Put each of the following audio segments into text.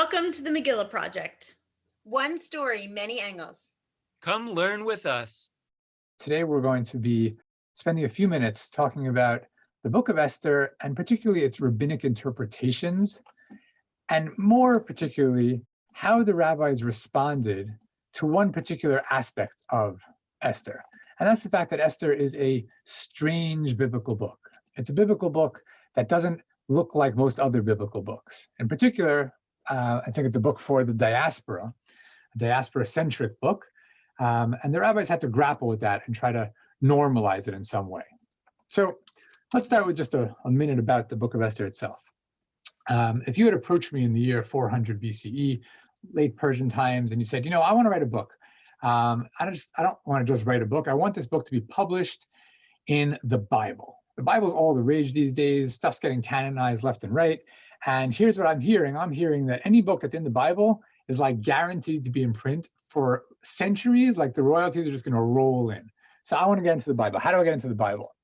Welcome to the Megillah Project. One story, many angles. Come learn with us. Today we're going to be spending a few minutes talking about the book of Esther and particularly its rabbinic interpretations, and more particularly how the rabbis responded to one particular aspect of Esther. And that's the fact that Esther is a strange biblical book. It's a biblical book that doesn't look like most other biblical books. In particular, I think it's a book for the diaspora, a diaspora-centric book. And the rabbis had to grapple with that and try to normalize it in some way. So let's start with just a minute about the book of Esther itself. If you had approached me in the year 400 BCE, late Persian times, and you said, I want to write a book. I don't want to just write a book. I want this book to be published in the Bible. The Bible's all the rage these days. Stuff's getting canonized left and right. And here's what I'm hearing. I'm hearing that any book that's in the Bible is like guaranteed to be in print for centuries, like the royalties are just going to roll in. So I want to get into the Bible. How do I get into the Bible?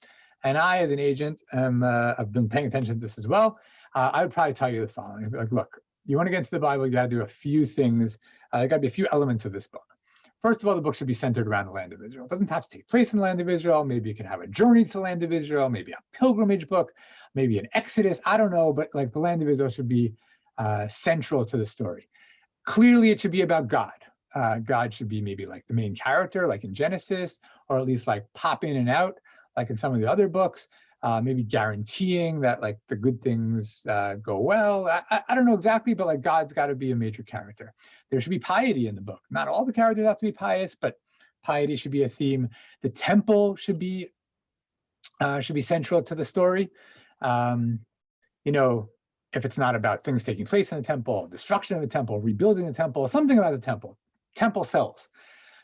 And I, as an agent, I've been paying attention to this as well. I would probably tell you the following. Like, look, you want to get into the Bible, you got to do a few things. There got to be a few elements of this book. First of all, the book should be centered around the land of Israel. It doesn't have to take place in the land of Israel. Maybe you can have a journey to the land of Israel, maybe a pilgrimage book, maybe an Exodus. I don't know, but like the land of Israel should be central to the story. Clearly, it should be about God. God should be maybe like the main character, like in Genesis, or at least like pop in and out, like in some of the other books, maybe guaranteeing that like the good things go well. I don't know exactly, but like God's got to be a major character. There should be piety in the book. Not all the characters have to be pious, but piety should be a theme. The temple should be central to the story. If it's not about things taking place in the temple, destruction of the temple, rebuilding the temple, something about the temple. Temple sells.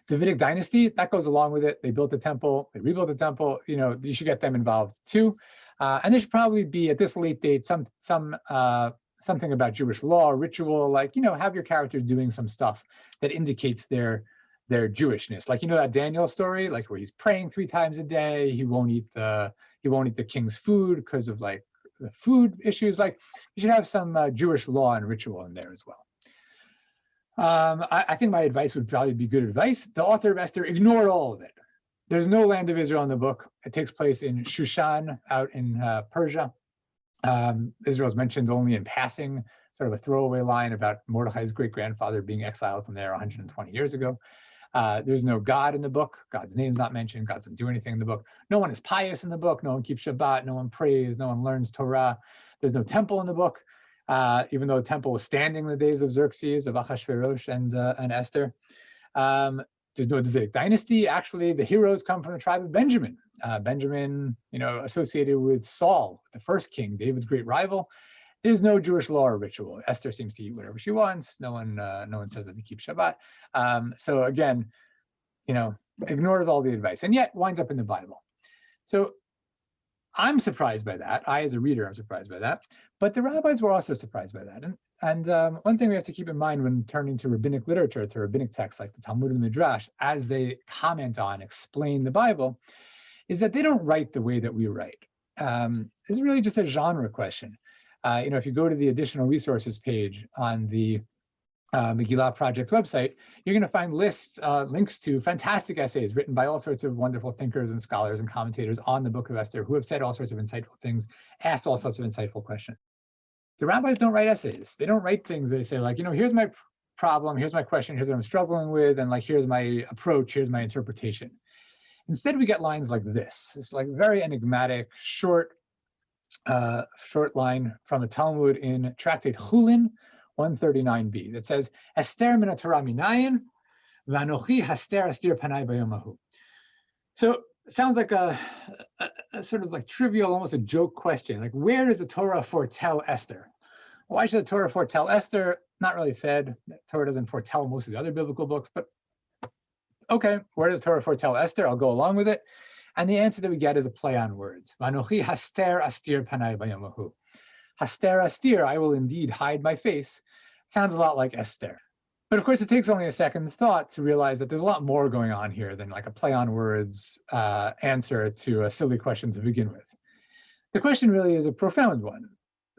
Davidic dynasty, that goes along with it. They built the temple, they rebuilt the temple. You should get them involved too. And there should probably be at this late date something about Jewish law, ritual, like have your characters doing some stuff that indicates their Jewishness. Like that Daniel story, like where he's praying 3 times a day. He won't eat the king's food because of like the food issues. Like you should have some Jewish law and ritual in there as well. I think my advice would probably be good advice. The author of Esther ignored all of it. There's no land of Israel in the book. It takes place in Shushan, out in Persia. Israel is mentioned only in passing, sort of a throwaway line about Mordechai's great-grandfather being exiled from there 120 years ago. There's no God in the book. God's name's not mentioned. God doesn't do anything in the book. No one is pious in the book. No one keeps Shabbat. No one prays. No one learns Torah. There's no temple in the book. Even though the temple was standing in the days of Xerxes, of Ahasuerus, and Esther. There's no Davidic dynasty. Actually, the heroes come from the tribe of Benjamin. Benjamin, associated with Saul, the first king, David's great rival. There's no Jewish law or ritual. Esther seems to eat whatever she wants. No one says that to keep Shabbat. So again, ignores all the advice, and yet winds up in the Bible. So I'm surprised by that. I, as a reader, am surprised by that. But the rabbis were also surprised by that. And one thing we have to keep in mind when turning to rabbinic literature, to rabbinic texts like the Talmud and the Midrash, as they comment on, explain the Bible, is that they don't write the way that we write. This is really just a genre question. If you go to the additional resources page on the Megillah Project's website, you're going to find links to fantastic essays written by all sorts of wonderful thinkers and scholars and commentators on the book of Esther who have said all sorts of insightful things, asked all sorts of insightful questions. The rabbis don't write essays. They don't write things. They say like, here's my problem, here's my question, here's what I'm struggling with, and like, here's my approach, here's my interpretation. Instead, we get lines like this. It's like very enigmatic, short line from a Talmud in Tractate Chulin, 139b, that says, Esther min Torah minayin, v'anochi haster astir panai bayom hahu. So it sounds like a sort of like trivial, almost a joke question. Like, where does the Torah foretell Esther? Why should the Torah foretell Esther? Not really said. The Torah doesn't foretell most of the other biblical books, but okay, where does the Torah foretell Esther? I'll go along with it. And the answer that we get is a play on words. V'anochi haster astir panai bayom hahu. Haster astir, I will indeed hide my face, sounds a lot like Esther. But of course, it takes only a second thought to realize that there's a lot more going on here than like a play on words answer to a silly question to begin with. The question really is a profound one.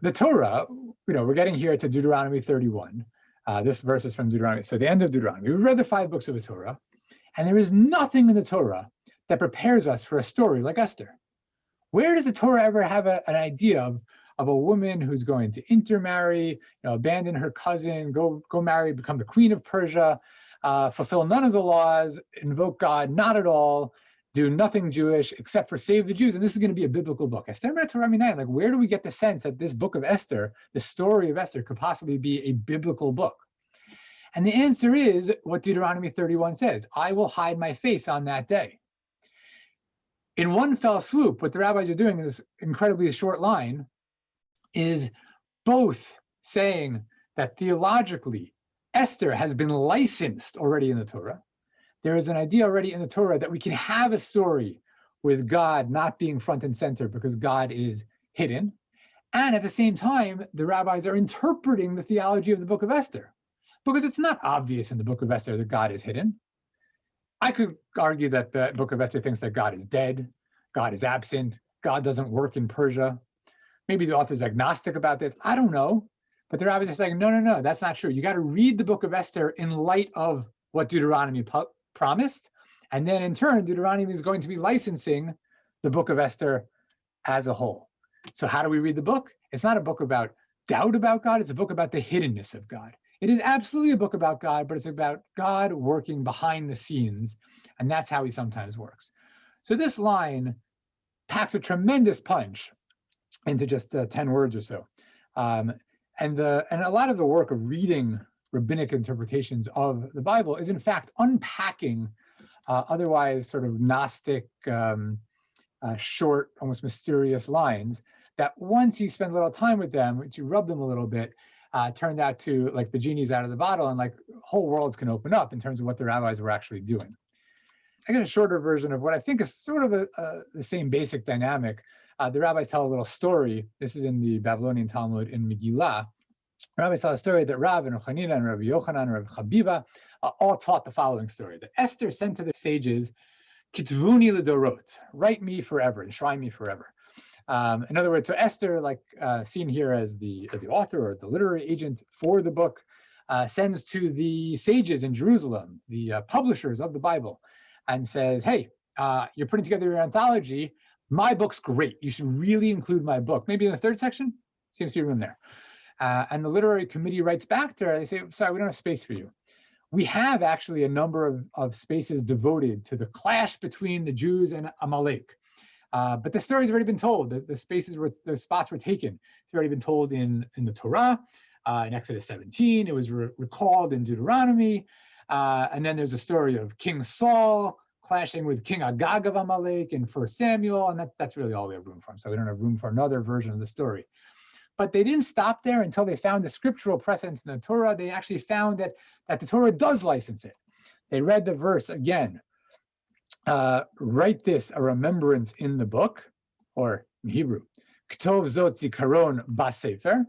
The Torah, we're getting here to Deuteronomy 31, This verse is from Deuteronomy. So the end of Deuteronomy. We read the 5 books of the Torah, and there is nothing in the Torah that prepares us for a story like Esther. Where does the Torah ever have an idea of a woman who's going to intermarry, abandon her cousin, go marry, become the queen of Persia, fulfill none of the laws, invoke God, not at all, do nothing Jewish except for save the Jews, and this is going to be a biblical book. Esther Torah Minayin, like where do we get the sense that this book of Esther, the story of Esther, could possibly be a biblical book? And the answer is what Deuteronomy 31 says, I will hide my face on that day. In one fell swoop, what the rabbis are doing in this incredibly short line is both saying that theologically, Esther has been licensed already in the Torah. There is an idea already in the Torah that we can have a story with God not being front and center because God is hidden. And at the same time, the rabbis are interpreting the theology of the book of Esther because it's not obvious in the book of Esther that God is hidden. I could argue that the book of Esther thinks that God is dead, God is absent, God doesn't work in Persia. Maybe the author's agnostic about this. I don't know. But the rabbis are saying, no, that's not true. You got to read the book of Esther in light of what Deuteronomy promised. And then in turn, Deuteronomy is going to be licensing the book of Esther as a whole. So how do we read the book? It's not a book about doubt about God. It's a book about the hiddenness of God. It is absolutely a book about God, but it's about God working behind the scenes. And that's how he sometimes works. So this line packs a tremendous punch into just 10 words or so. And a lot of the work of reading rabbinic interpretations of the Bible is in fact unpacking otherwise sort of Gnostic, short, almost mysterious lines that once you spend a little time with them, once you rub them a little bit, turned out to like the genie's out of the bottle and like whole worlds can open up in terms of what the rabbis were actually doing. I got a shorter version of what I think is sort of the same basic dynamic. The rabbis tell a little story. This is in the Babylonian Talmud in Megillah. The rabbis tell a story that Rav and Chanina and Rabbi Yochanan and Rabbi Chabiba all taught the following story. That Esther sent to the sages, Kitvuni l'dorot, write me forever, enshrine me forever. In other words, so Esther, like seen here as the author or the literary agent for the book, sends to the sages in Jerusalem, the publishers of the Bible, and says, hey, you're putting together your anthology. My book's great. You should really include my book. Maybe in the 3rd section? Seems to be room there. And the literary committee writes back to her. They say, sorry, we don't have space for you. We have actually a number of spaces devoted to the clash between the Jews and Amalek. But the story's already been told. The spots were taken. It's already been told in the Torah, in Exodus 17. It was recalled in Deuteronomy. And then there's a story of King Saul clashing with King Agag of Amalek in 1 Samuel, and that's really all we have room for. So we don't have room for another version of the story. But they didn't stop there until they found the scriptural precedent in the Torah. They actually found that the Torah does license it. They read the verse again. Write this a remembrance in the book, or in Hebrew, Ktov zot zikaron basefer.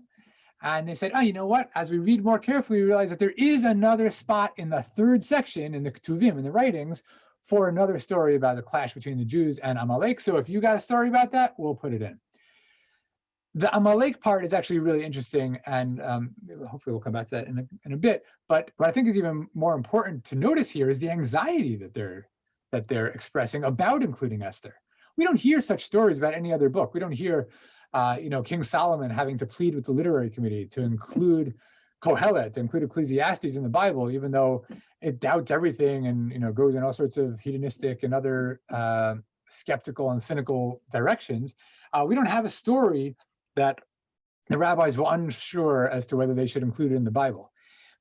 And they said, oh, you know what? As we read more carefully, we realize that there is another spot in the 3rd section in the Ketuvim, in the writings, for another story about the clash between the Jews and Amalek. So if you got a story about that, we'll put it in. The Amalek part is actually really interesting, and hopefully we'll come back to that in a bit. But what I think is even more important to notice here is the anxiety that they're expressing about including Esther. We don't hear such stories about any other book. We don't hear King Solomon having to plead with the literary committee to include Koller, to include Ecclesiastes in the Bible, even though it doubts everything and goes in all sorts of hedonistic and other skeptical and cynical directions. We don't have a story that the rabbis were unsure as to whether they should include it in the Bible.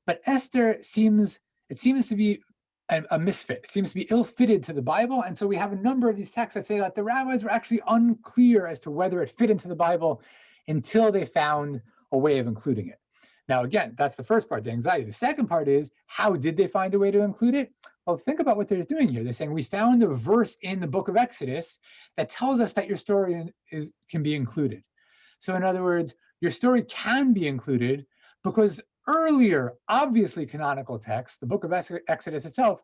But Esther seems to be a misfit. It seems to be ill-fitted to the Bible. And so we have a number of these texts that say that the rabbis were actually unclear as to whether it fit into the Bible until they found a way of including it. Now, again, that's the first part, the anxiety. The second part is, how did they find a way to include it? Well, think about what they're doing here. They're saying, we found a verse in the book of Exodus that tells us that your story can be included. So in other words, your story can be included because earlier, obviously canonical text, the book of Exodus itself,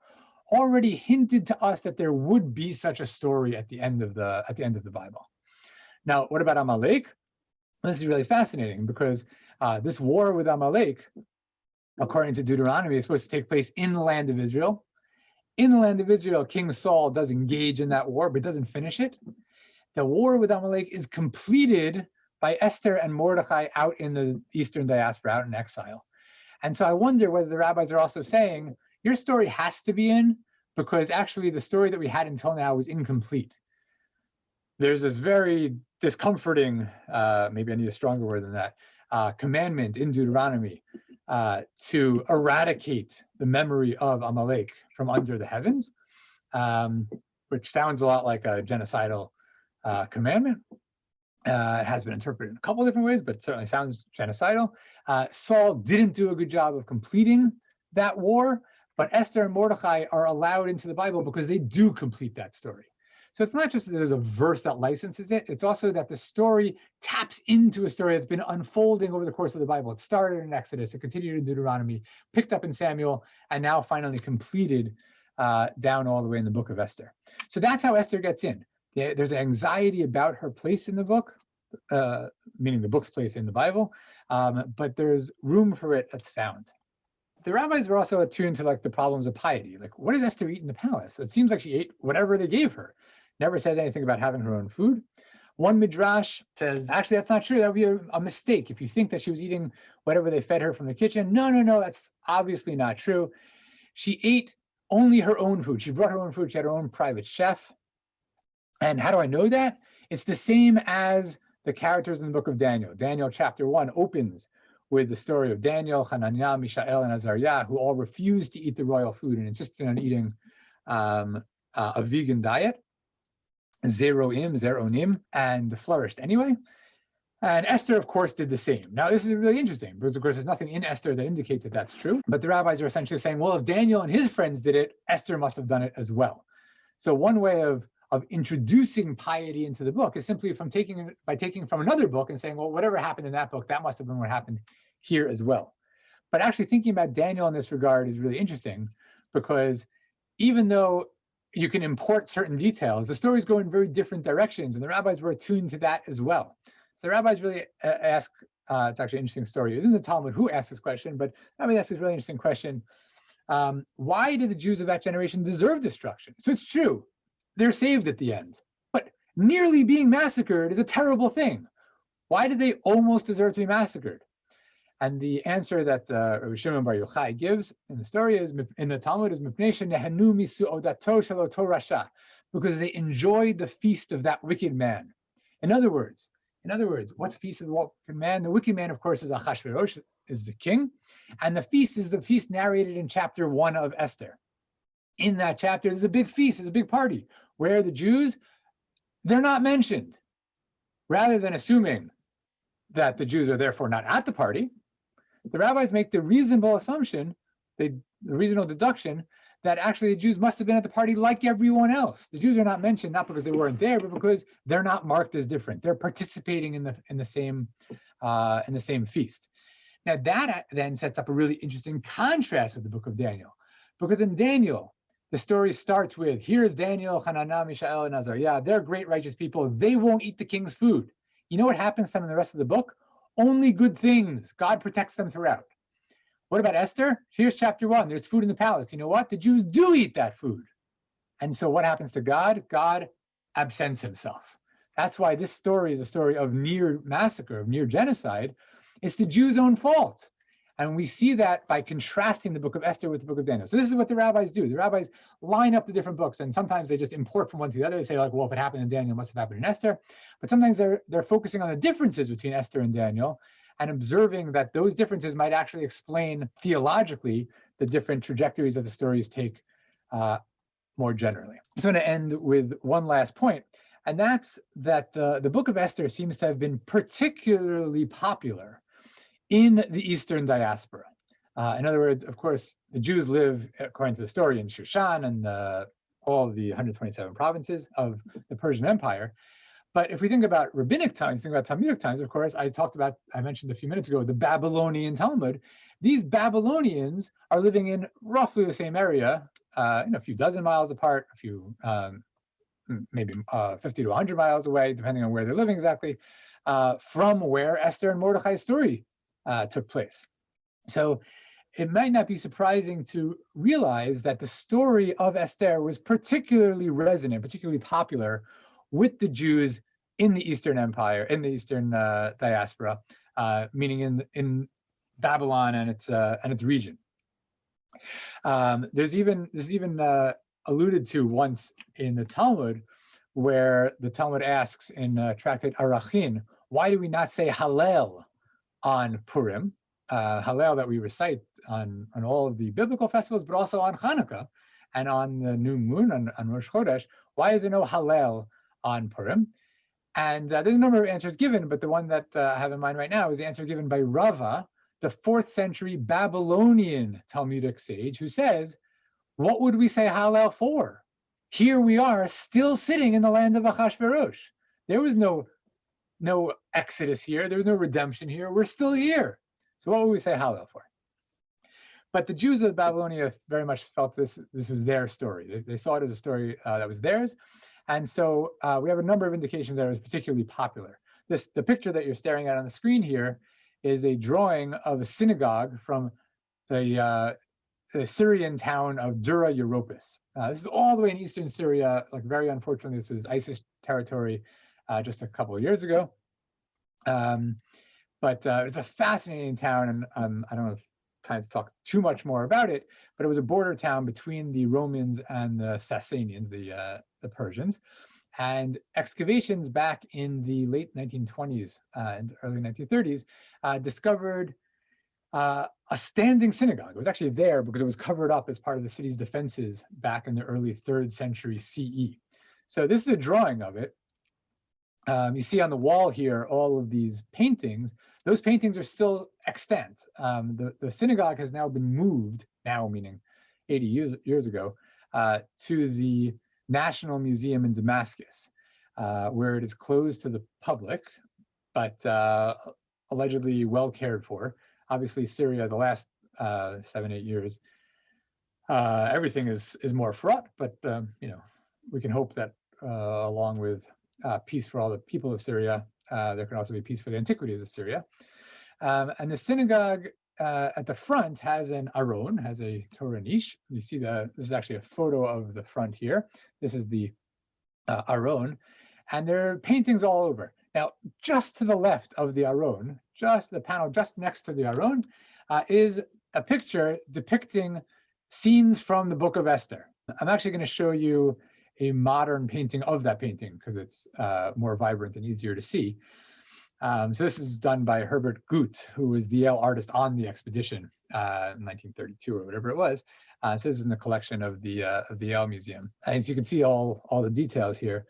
already hinted to us that there would be such a story at the end of the Bible. Now, what about Amalek? This is really fascinating because this war with Amalek according to Deuteronomy, is supposed to take place in the land of Israel. In the land of Israel, King Saul does engage in that war, but doesn't finish it. The war with Amalek is completed by Esther and Mordechai out in the Eastern Diaspora, out in exile. And so I wonder whether the rabbis are also saying, your story has to be in, because actually the story that we had until now was incomplete. There's this very discomforting, maybe I need a stronger word than that, commandment in Deuteronomy to eradicate the memory of Amalek from under the heavens, which sounds a lot like a genocidal commandment. It has been interpreted in a couple of different ways, but it certainly sounds genocidal. Saul didn't do a good job of completing that war, but Esther and Mordechai are allowed into the Bible because they do complete that story. So it's not just that there's a verse that licenses it, it's also that the story taps into a story that's been unfolding over the course of the Bible. It started in Exodus, it continued in Deuteronomy, picked up in Samuel, and now finally completed down all the way in the book of Esther. So that's how Esther gets in. There's an anxiety about her place in the book, meaning the book's place in the Bible, but there's room for it that's found. The rabbis were also attuned to like the problems of piety. Like, what does Esther eat in the palace? It seems like she ate whatever they gave her. Never says anything about having her own food. One Midrash says, actually, that's not true. That would be a mistake. If you think that she was eating whatever they fed her from the kitchen, no, that's obviously not true. She ate only her own food. She brought her own food. She had her own private chef. And how do I know that? It's the same as the characters in the book of Daniel. Daniel chapter 1 opens with the story of Daniel, Hananiah, Mishael, and Azariah, who all refused to eat the royal food and insisted on eating a vegan diet, zeronim, and flourished anyway. And Esther, of course, did the same. Now, this is really interesting because, of course, there's nothing in Esther that indicates that that's true. But the rabbis are essentially saying, well, if Daniel and his friends did it, Esther must have done it as well. So one way of introducing piety into the book is simply by taking from another book and saying, well, whatever happened in that book, that must have been what happened here as well. But actually thinking about Daniel in this regard is really interesting because even though you can import certain details, the stories go in very different directions, and the rabbis were attuned to that as well. So the rabbis really ask, it's actually an interesting story within the Talmud who asked this question, but I mean, that's a really interesting question. Why did the Jews of that generation deserve destruction? So it's true, they're saved at the end, but nearly being massacred is a terrible thing. Why did they almost deserve to be massacred? And the answer that Rabbi Shimon Bar Yochai gives in the story is, in the Talmud, is because they enjoyed the feast of that wicked man. In other words, what's the feast of the wicked man? The wicked man, of course, is Achashverosh, is the king, and the feast is the feast narrated in chapter 1 of Esther. In that chapter, there's a big feast, there's a big party, where the Jews, they're not mentioned. Rather than assuming that the Jews are therefore not at the party, the rabbis make the reasonable assumption, the reasonable deduction, that actually the Jews must have been at the party like everyone else. The Jews are not mentioned, not because they weren't there, but because they're not marked as different. They're participating in the same feast. Now that then sets up a really interesting contrast with the book of Daniel, because in Daniel, the story starts with, here's Daniel, Hananiah, Mishael, and Azariah. They're great righteous people. They won't eat the king's food. You know what happens to them in the rest of the book? Only good things. God protects them throughout. What about Esther? Here's chapter 1. There's food in the palace. You know what? The Jews do eat that food. And so what happens to God? God absents himself. That's why this story is a story of near massacre, of near genocide. It's the Jews' own fault. And we see that by contrasting the book of Esther with the book of Daniel. So this is what the rabbis do. The rabbis line up the different books, and sometimes they just import from one to the other. They say, like, well, if it happened in Daniel, it must have happened in Esther. But sometimes they're focusing on the differences between Esther and Daniel and observing that those differences might actually explain theologically the different trajectories that the stories take more generally. I'm going to end with one last point, and that's that the book of Esther seems to have been particularly popular in the Eastern Diaspora. In other words, of course, the Jews live, according to the story, in Shushan and all of the 127 provinces of the Persian Empire. But if we think about rabbinic times, think about Talmudic times, of course, I mentioned a few minutes ago, the Babylonian Talmud. These Babylonians are living in roughly the same area, a few dozen miles apart, a few, maybe 50 to 100 miles away, depending on where they're living exactly, from where Esther and Mordechai's story took place. So it might not be surprising to realize that the story of Esther was particularly resonant, particularly popular with the Jews in the Eastern Empire, in the Eastern diaspora, meaning in Babylon and its region. This is even alluded to once in the Talmud, where the Talmud asks in Tractate Arachin, why do we not say Hallel on Purim? Hallel that we recite on all of the biblical festivals, but also on Hanukkah and on the new moon, on Rosh Chodesh. Why is there no Hallel on Purim? And there's a number of answers given, but the one that I have in mind right now is the answer given by Rava, the 4th century Babylonian Talmudic sage, who says, what would we say Hallel for? Here we are still sitting in the land of Achashverosh. There was no exodus here. There was no redemption here. We're still here. So what would we say Hallel for? But the Jews of Babylonia very much felt this was their story. They saw it as a story that was theirs. And so we have a number of indications that it was particularly popular. The picture that you're staring at on the screen here is a drawing of a synagogue from the Syrian town of Dura Europos. This is all the way in eastern Syria. Like, very unfortunately, this was ISIS territory just a couple of years ago. But it's a fascinating town, and I don't have time to talk too much more about it, but it was a border town between the Romans and the Sasanians, the Persians. And excavations back in the late 1920s and early 1930s discovered a standing synagogue. It was actually there because it was covered up as part of the city's defenses back in the early 3rd century CE. So this is a drawing of it. You see on the wall here all of these paintings. Those paintings are still extant. The synagogue has now been moved, now meaning 80 years ago, to the National Museum in Damascus, where it is closed to the public, but allegedly well cared for. Obviously, Syria, the last 7-8 years, everything is more fraught, but we can hope that along with peace for all the people of Syria, there can also be peace for the antiquities of Syria. And the synagogue at the front has an aron, has a Torah niche. You see this is actually a photo of the front here. This is the aron, and there are paintings all over. Now, just to the left of the aron, just the panel just next to the aron, is a picture depicting scenes from the Book of Esther. I'm actually going to show you a modern painting of that painting because it's more vibrant and easier to see. So this is done by Herbert Gut, who was the Yale artist on the expedition in 1932 or whatever it was. So this is in the collection of the Yale Museum. And as you can see all the details here.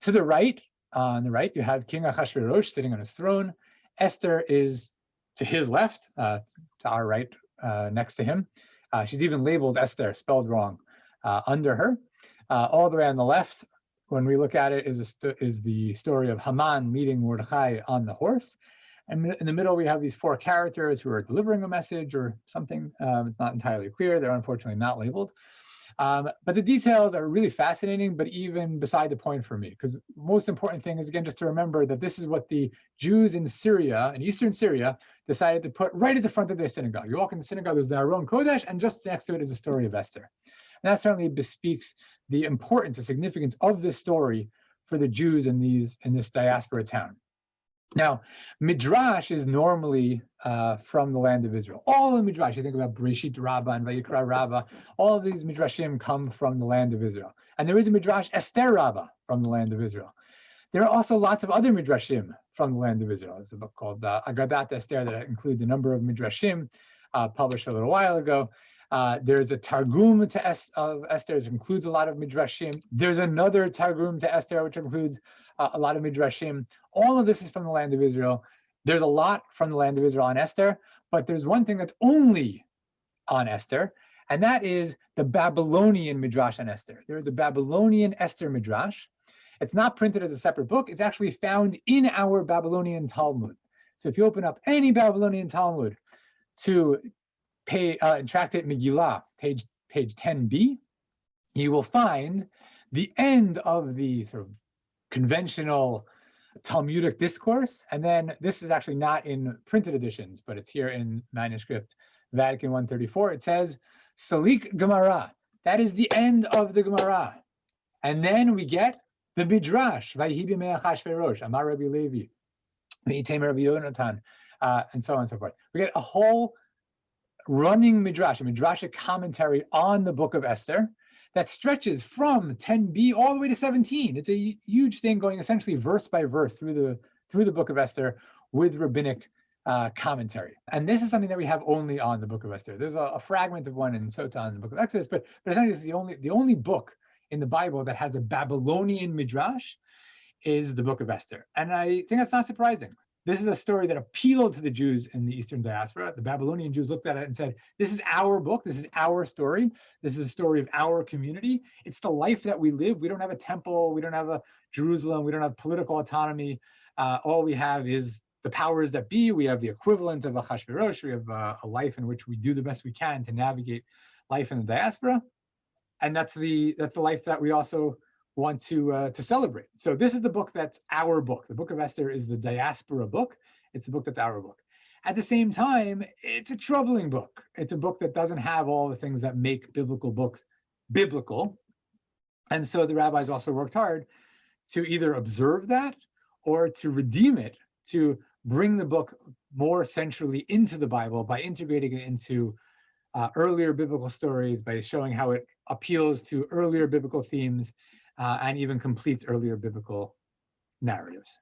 To the right, on the right, you have King Ahasuerus sitting on his throne. Esther is to his left, to our right, next to him. She's even labeled Esther, spelled wrong, under her. All the way on the left, when we look at it, is the story of Haman leading Mordechai on the horse. And in the middle, we have these 4 characters who are delivering a message or something. It's not entirely clear. They're unfortunately not labeled. But the details are really fascinating, but even beside the point for me, because the most important thing is, again, just to remember that this is what the Jews in Syria, in eastern Syria, decided to put right at the front of their synagogue. You walk in the synagogue, there's the Aron Kodesh, and just next to it is a story of Esther. And that certainly bespeaks the importance, the significance of this story for the Jews in this diaspora town. Now, Midrash is normally from the land of Israel. All the Midrash, you think about Bereshit Rabbah and Vayikra Rabbah, all of these Midrashim come from the land of Israel. And there is a Midrash Esther Rabbah from the land of Israel. There are also lots of other Midrashim from the land of Israel. There's a book called Agadat Esther that includes a number of Midrashim published a little while ago. There's a Targum of Esther, which includes a lot of Midrashim. There's another Targum to Esther, which includes a lot of Midrashim. All of this is from the land of Israel. There's a lot from the land of Israel on Esther, but there's one thing that's only on Esther, and that is the Babylonian Midrash on Esther. There is a Babylonian Esther Midrash. It's not printed as a separate book. It's actually found in our Babylonian Talmud. So if you open up any Babylonian Talmud to Tractate Megillah, page 10b, you will find the end of the sort of conventional Talmudic discourse. And then this is actually not in printed editions, but it's here in manuscript Vatican 134, it says, Salik Gemara. That is the end of the Gemara. And then we get the Midrash, Vayhi b'mei Achashverosh, Amar Rabbi Levi, V'yitem Rabbi Yonatan, and so on and so forth. We get a whole running Midrash, a Midrashic commentary on the book of Esther that stretches from 10b all the way to 17. It's a huge thing going essentially verse by verse through the book of Esther with rabbinic commentary. And this is something that we have only on the book of Esther. There's a fragment of one in Sotah in the book of Exodus, but essentially it's the only book in the Bible that has a Babylonian Midrash is the book of Esther. And I think that's not surprising. This is a story that appealed to the Jews in the Eastern Diaspora. The Babylonian Jews looked at it and said, this is our book, this is our story, this is a story of our community. It's the life that we live. We don't have a temple, we don't have a Jerusalem, we don't have political autonomy. All we have is the powers that be. We have the equivalent of Achashverosh. We have a life in which we do the best we can to navigate life in the diaspora. And that's the life that we also want to celebrate. So this is the book that's our book. The book of Esther is the diaspora book. It's the book that's our book. At the same time, it's a troubling book. It's a book that doesn't have all the things that make biblical books biblical. And so the rabbis also worked hard to either observe that or to redeem it, to bring the book more centrally into the Bible by integrating it into earlier biblical stories, by showing how it appeals to earlier biblical themes, and even completes earlier biblical narratives.